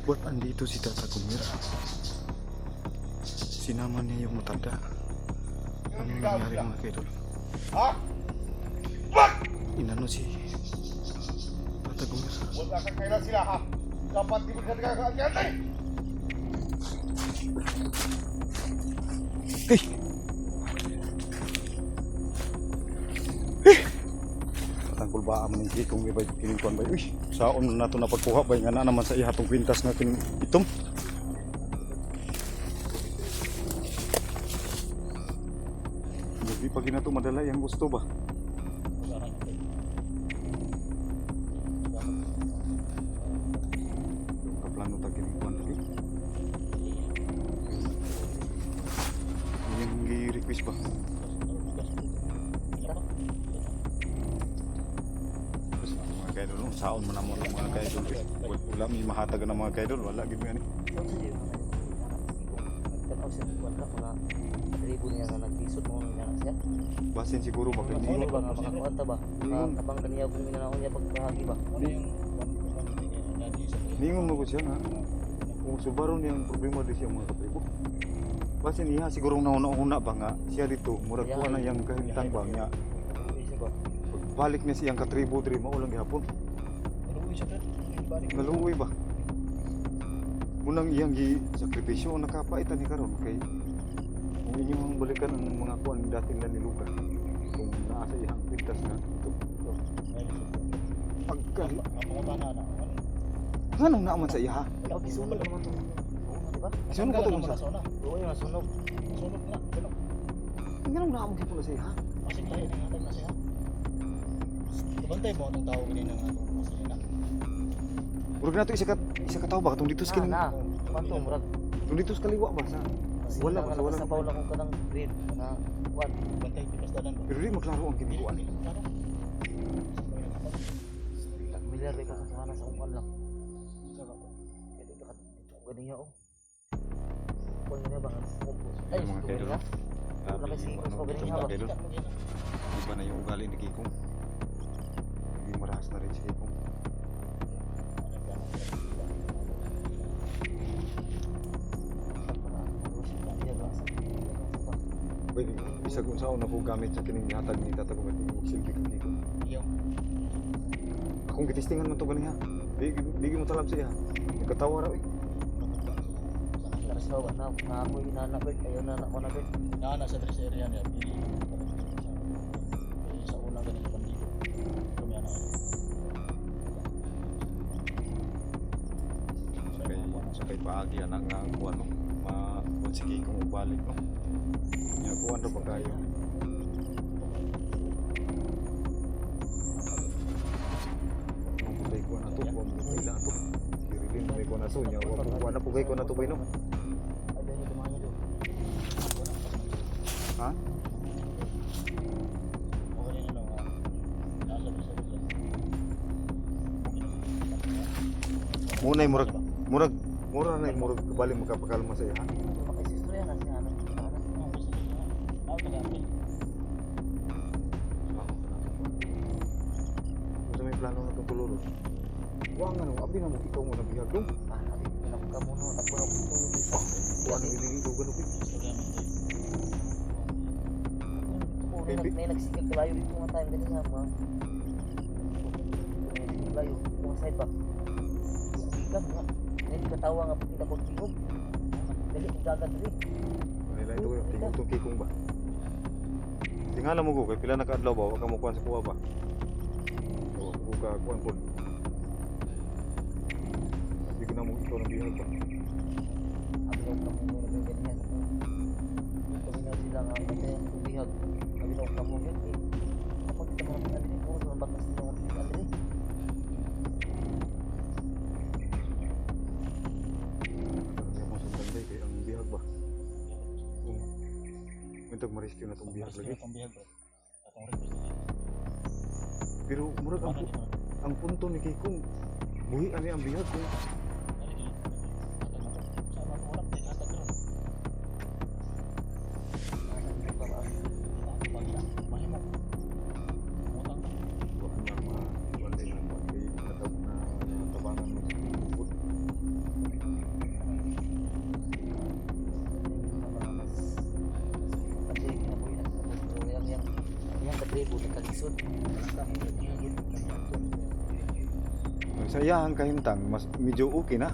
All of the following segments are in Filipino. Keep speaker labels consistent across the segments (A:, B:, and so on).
A: Ba't andito si Tata Gumira? Sinama niya yung matanda. Ano nangyari mga kaidol?
B: Ha?
A: Inano si Tata Gumira?
B: Wala kang kailan sila ha? Dapat di mo ka nagkakaagyan
A: Hey! Patangkol ba ang mga kung iba'y kinikuan ba? Uy, saon na ito na pagkuha ba? Nga na naman sa ihatong kwintas na itom. Hindi pag ina ito madala yung gusto ba? Kaplano ta kinikuan lagi. Yung request ba? Mga kaidol, saon man mo ng mga kaidol. Wala may mahatagan ng mga kaidol, wala gid yan. Basin siguro ba kay
C: Ano ba nga makakuanta ba? Abang kaniya kung minanaon niya pagkahagi ba?
A: Ningon mo ko siya nga. Kung subaron niyang problema di siya mga katribo. Basin niya siguro nauna ba nga siya dito murag kuha na yang kahimtang ba niya. Balik niya siyang katribo diri maulang gihapon. Naluoy ba? Unang iyang gi-sakripisyo nakapaitan ni karon kay kung inyong balikan ang mga kuan dating na nilugan kung naa sa iyang pintas na ito. Pagka anong naaman sa iya ha?
C: Ikaw gisunod naman to. Di ba?
A: Sunog pa to sa?
C: Oo, yung nasunog.
D: Sunog na, sunog.
A: Anong naaman kay pula sa iya ha?
D: Masig tayo, tingnan na siya. Ibantay mo anong tao ganyan ng ano, masina.
A: Murag nato isa ka tao ba katong dito sa kining
C: Na, manto murag.
A: tong dito sa kaliwa ba sa? Wala ba sa wala.
C: Sa paula kung kanang grade na what?
D: Ibantay, tipas dalan.
A: Pero di maklaro ang kinikuan.
C: Milyar ka sa sana sa umpan lang. Ito ka ganyan oh. Kung niya ba ay
A: Mga kaidol.
C: nga. Wala kasi ko ganyan ba?
A: Iba na yung ugali ni Kikong. Naging marahas na rin si Kikong. Pwede, isa kung saan ako gamit sa kining hatag ni Tata Gumira magsilbi kang Kikong.
D: Yung
A: Akong gitistingan man to ganiha. Di mo talab siya. Nagkatawa raw eh.
C: Terus na ako inanapit ayo na ako na bit.
D: nana sa tres area niya, pili sa una ganito bandido. Kumiyana.
A: Sakay paagi anak nga kuan no. Sige kung ubalik no. Ya kuan ra ba kayo. Pugay ko na to, pugay na to. Dirilin pugay ko na to nya, wala pugay ko na to no.
C: Ada ni temannya tu.
A: Ha?
D: Okay na lang. Nasa bisa.
A: Munay murag na murag kabali magkapakalma sa iya. Ha?
C: Pakai sistro ya nasi anak.
A: Sa may plano na itong tuluro. Huwag nga no, abi na mo ikaw mo nabihag dong.
C: Abi pinakamu no takbo na ko yung bisa.
A: Huwag na bilingin ko ganun.
C: May nagsikag kalayo dito mga time ganun nga mga. Kalayo mga side back. Sikag nga. Hindi katawa nga pagkita ko tingog. Dali dagat rin.
A: Nila ito yung tingog itong kikong ba. Tingala mo ko kay pila nakaadlaw ba, huwag ka mo kuhan sa kuha ba. O, huwag ka kuhan po. Hindi ko na mo ikaw ng bihag ba.
C: Abilaw ka mo na ganyan. Kami na sila nga kasi bihag. Abilaw ka mo yun eh. Kapag kita mo ng alin, puro sa bakas nila ng alin.
A: Kaya mo sa tanday kay ang bihag ba. Mentag ma-rescue na itong bihag lagi.
D: Pambihag bro. Akong request.
A: Pero murag ang punto ni Kikong, buhi ani ang bihag kung
D: Sama ko wala kay hatag ron. Mahimo. Utang na.
A: buwan na ma-buwan din ang pagkay na tabangan mo sa bukod. sa iyang kahimtang mas medyo okay na.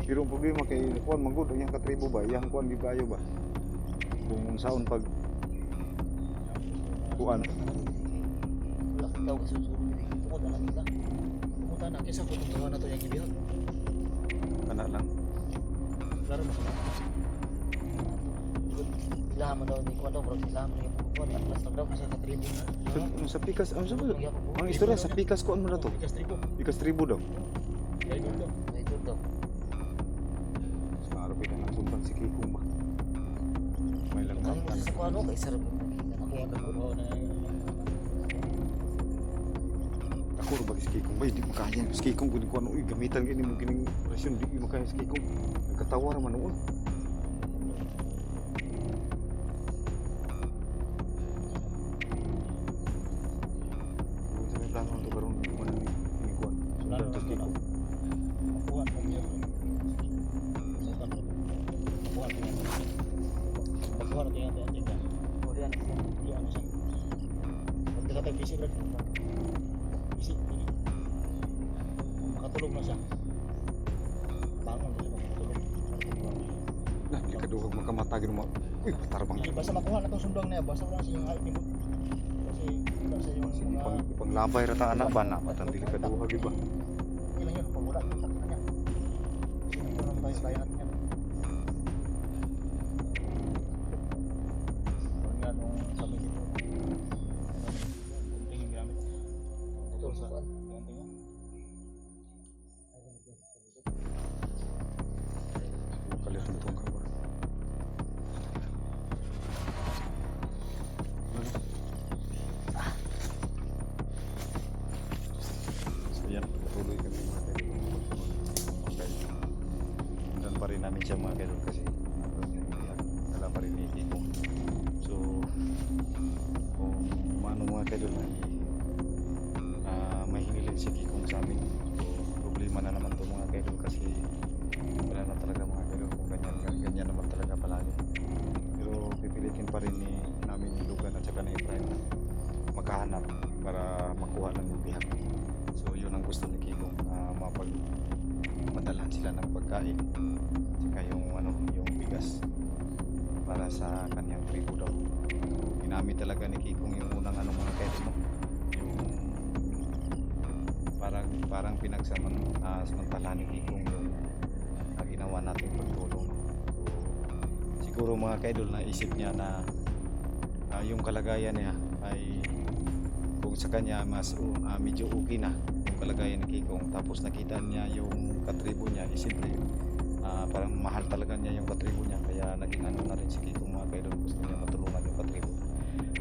A: Pero ang problema kay kuan manggod ang iyang katribo ba, iyang kuan di kayo ba. Kung saon pag kuan
C: Wala ka daw kasusunod dito ko dalan nila.
D: Pumunta na, kisa ko tuntungan na to yung ibihag.
A: ana lang.
D: Klaro mo sa
C: Sila man daw ni ko daw bro sila man yung pagkukuan at last daw kasi katribo na.
A: Sa pikas ang ang istorya sa pikas kuan mo na to.
D: Pikas tribo.
A: Pikas tribo daw.
D: Dahil doon daw.
C: Ito daw.
A: Sa araw ka nang sumbang si Kikong ba. May lang
C: Kami mo sa kuano kay sarap nakita
D: Kuha ka po na
A: ako ro ba si Kikong ba di makaya si Kikong kun kuan uy gamitan gini mo kining operasyon di makaya si Kikong. Nagkatawa ra man noon. Sa may plano to karon kuan ni kuan.
D: Lalo
A: Sundan
D: na
A: si Kikong.
D: makuha ko niya. Makuha ko niya. Makuha ko niya.
C: Korean siya.
D: Di ano siya. Pag tayo busy brad. Busy. Makatulog na siya. Bangon na siya makatulog.
A: Nah, di kaduhag makamatagin mo. Uy, tarbang.
D: Hindi, basta makuha na itong sundang niya. Basta wala siyang hype mo. Kasi wala siya yung
A: Sige,
D: mga...
A: panglabay ra ta anak ba na patang dili kaduhag iba.
D: Ilan yun, pag wala, kontak na niya. Kasi nagkaroon tayo kaya natin yan. Kung nga nung sabi dito, kunting yung gamit. Ito sa ganti niya.
A: Kalir nito ka ba? So yan, patuloy kami mga kaibigan. Dan pa rin namin siya mga kaibigan kasi alam pa rin ni Kiko. So kung maano mga kaibigan may hingilin si Kikong sa amin. So problema na naman to mga kaibigan kasi wala na talaga mga kaibigan kung ganyan naman talaga palagi. Pero pipilitin pa rin namin yung lugar at saka ni Efrain na makahanap para makuha ng yung bihag. So yun ang gusto ni Kikong, madalhan sila ng pagkain saka yung yung bigas para sa kanyang tribo daw. Ginamit talaga ni Kikong yung unang mga kaibigan yung parang samantalahan ni Kikong yung ginawa nating pagtulong. So, siguro mga kaidol na isip niya na yung kalagayan niya ay kung sa kanya mas medyo okay na yung kalagayan ni Kikong, tapos nakita niya yung katribo niya, siyempre parang mahal talaga niya yung katribo niya, kaya naging ano na rin si Kikong mga kaidol, gusto niya matulungan yung katribo.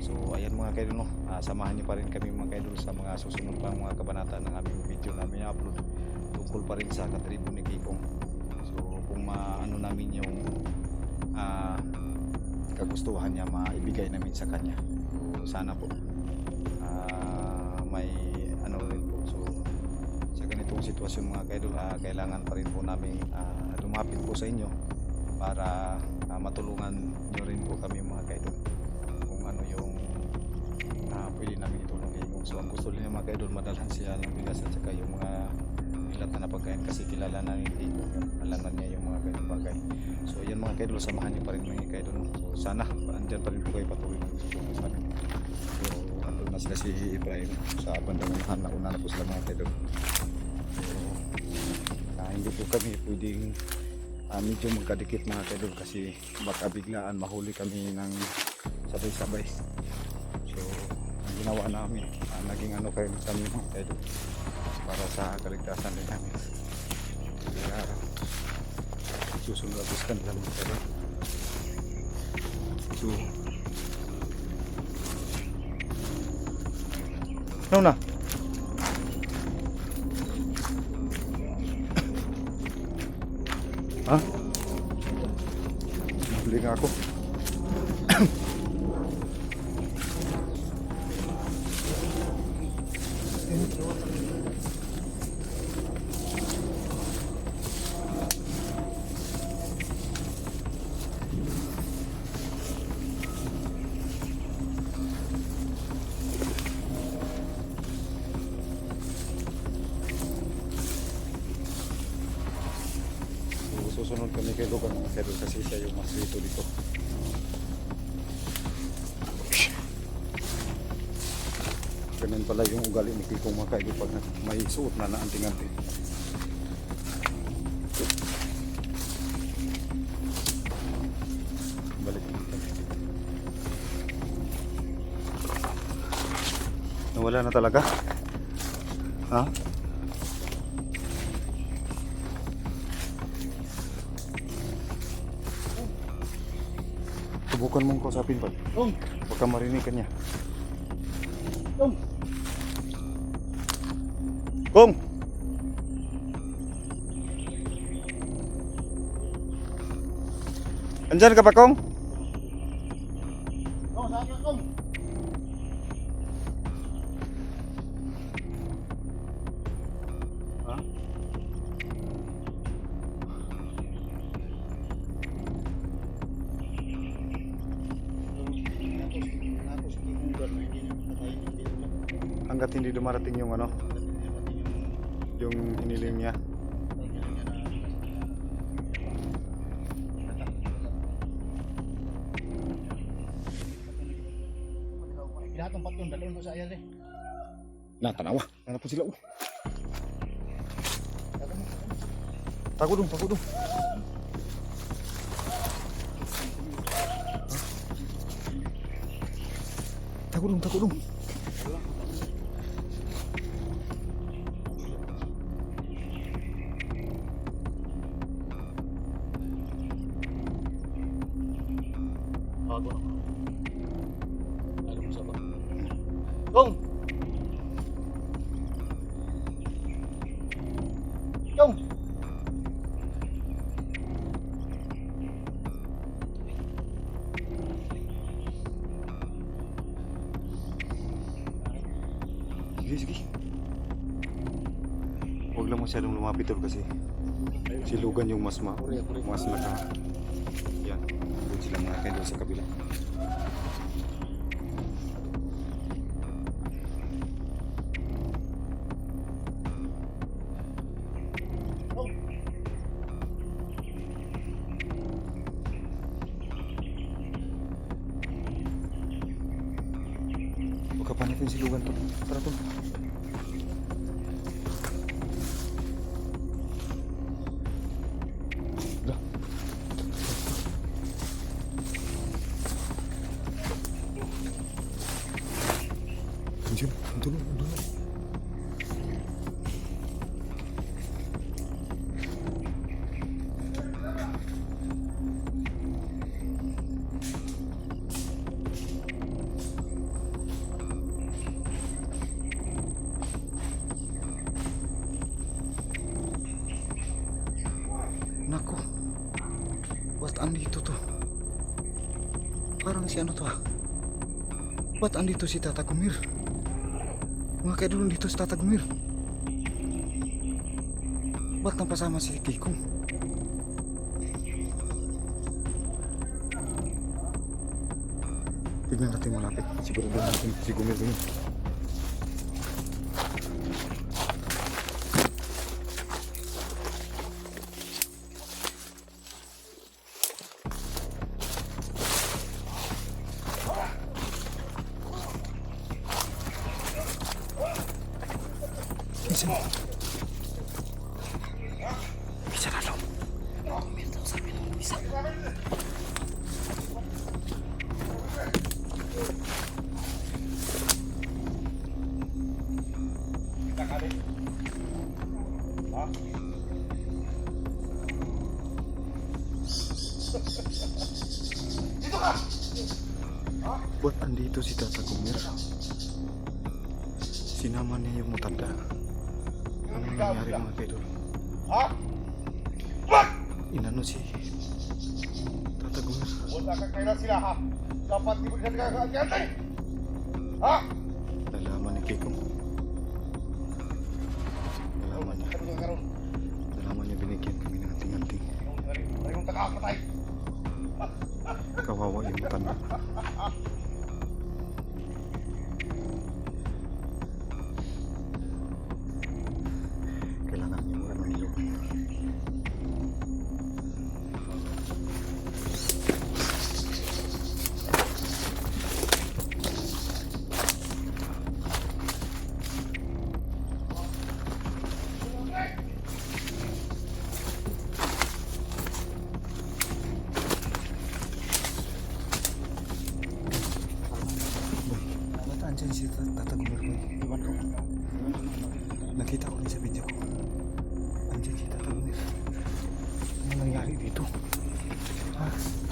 A: So ayan mga kaidol, samahan niyo pa rin kami mga kaidol sa mga susunod pang mga kabanata ng aming video namin i-upload tungkol pa rin sa katribo ni Kikong. So kung maano namin yung kagustuhan niya, maibigay namin sa kanya. So sana po may ano rin po. So sa ganitong sitwasyon mga kaidol, kailangan pa rin po namin lumapit po sa inyo para matulungan nyo rin po kami mga kaidol kung ano yung pwede namin itulong kay Kikong. So ang gusto niya mga kaidol, madalhan siya ng bigas at saka yung mga ilat na pagkain kasi kilala na ni Kikong, alam na niya yung mga ganyung bagay. So yan mga kaidol, samahan niyo pa rin mga kaidol. So sana andyan pa rin po kayo patuloy ng susunod sa amin. So andun na sila si Efrain sa bandang unahan, nauna na po sila mga kaidol. So hindi po kami pwedeng medyo magkadikit mga kaidol kasi baka biglaan mahuli kami ng sabay-sabay. So ang ginawa namin, naging ano kayo kami mga kaidol para sa kaligtasan din namin. Kaya susunod ako sa kanila mga kaidol. So ano na? Ha? Huli nga ako. ni kay Logan mga kaidol kasi siya yung mas rito dito. Ganun pala yung ugali ni Kikong mga kaidol pag may suot na anting-anting. Balik natin. Nawala na talaga? Ha? Subukan mong kausapin pa.
D: Kong!
A: Baka marinig ka niya.
D: Kong!
A: Kong! Andyan ka pa, Kong?
D: Kong, saan ka, Kong?
A: Ha?
D: Tapos kinugan na hindi na patayin, hindi naman.
A: Hanggat hindi dumarating yung ano, yung hiniling niya.
D: Pinatong patyon, dalawin ko sa ayal eh.
A: Natanawa. Ano po sila? Tago dong, tago dong. Tago dong, tago dong.
D: Bago na. Lalo mo sa ba? Kong! Kong!
A: Sige, sige. Huwag lang masyadong lumapit tol kasi si Logan yung mas naka yan. Doon sila mga kayo sa kabila. Huwag ka panitin si Logan tol. Tara tol. Dah. Anjir, dulu. Nako. Ba't andito to? Parang si ano to ah. Ba't andito si Tata Gumir? Mga kaidol dito si Tata Gumir. Ba't napasama si Kikong? Tignan natin malapit. Siguro doon natin si Gumir dun. Bisa. Bisa na lang. Minta sabi mo bisa.
B: Kita kali. Ha? Dito ka!
A: Buat andito si Tata Gumir. Sinama niya yung matanda. Ano nangyari mga kaidol?
B: Ha? What?
A: Inano si Tata Gumir.
B: Wala kang kailan sila ha? Dapat di mo siya nagkakaantay! Ha?
A: Nalaman ni Kikong. Nalaman niya.
B: Ano ka karoon?
A: Nalaman niya binigyan kami ng anting-anting.
B: Yung taga-apatay!
A: Kawawa yung matanda. Kailangan niya muna ng ilog. ko rin sa video ko. Andiyan kita tanong. Ano nangyari dito? Ha?